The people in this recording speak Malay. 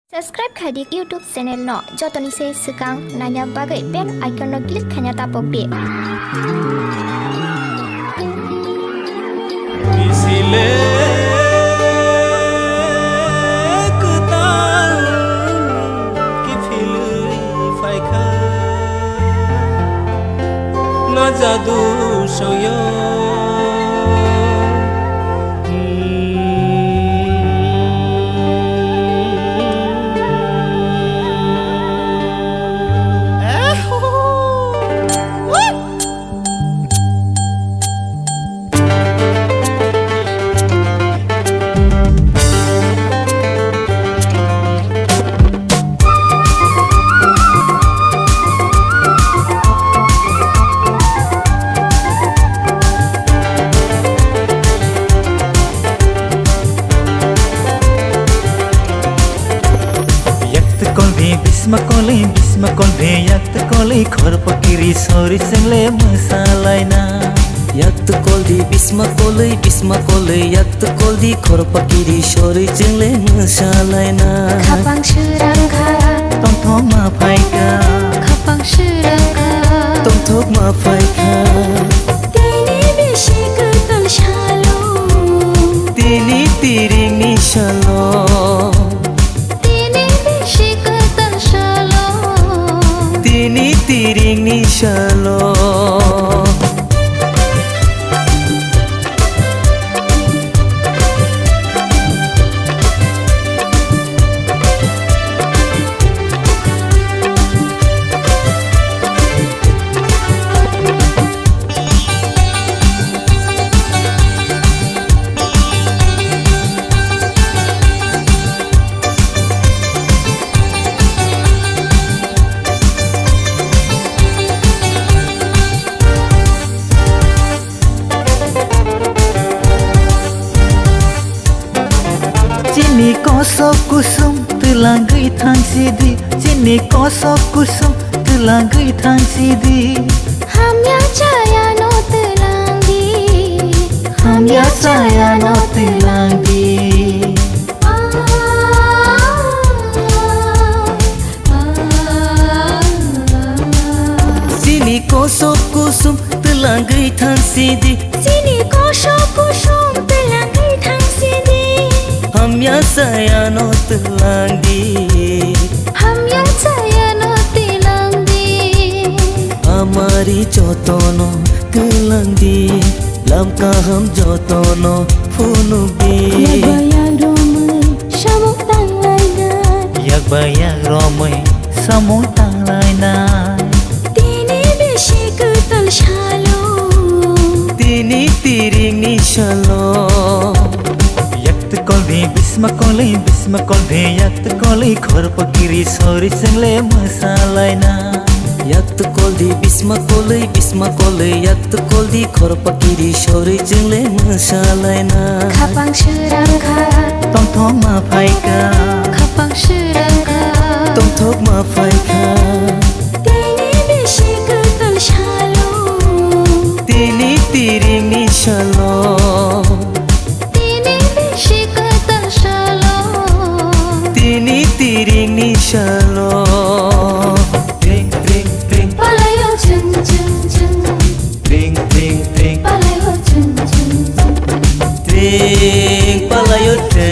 Subscribe Khadik YouTube channel no jotoni se sekang nanya bagai bell icon no klik khanya tapok di. Isile ketal ki filui faika na jadu soyo Bisma kolbe yakt kolei khor pakiri sori sengle masalaina yakt koldi bisma kolei yakt koldi khor pakiri sori sengle masalaina Khapang shurangka tom thom ma phaika khapang shurangka tom thok ma phaika tini bishi ketal shalo tini tiring ni shalo tini tiring ni shalo Cini kosok kusum telanggai thang sidi Cini kosok kusum telanggai thang sidi Hamya chaya no telangdi Hamya saya no telangdi Cini kosok kusum telanggai thang sidi Sini kosok kusum telanggai thang sidi Hamya saya no telangdi Hamya chaya no telangdi Amari jotono kelangdi lam kaham jotono funubi Yak bayang romai samung tanglai Tini bishi ketal shalo tini tiring ni shalo Yakt kolbe yakt kolei khor pakiri sori sengle masalaina yakt koldi bisma kolei yakt koldi khor pakiri sori jengle masalaina Khapang shurangka tom thom ma phaika khapang shurangka tom thok ma phaika Tini bishi ketal shalo tini tiring ni shalo Tini bishi ketal shalo tini tiring ni shalo Tring tring tring Palayo chun chun chun tring tring tring Palayo chun chun chun Ring palayote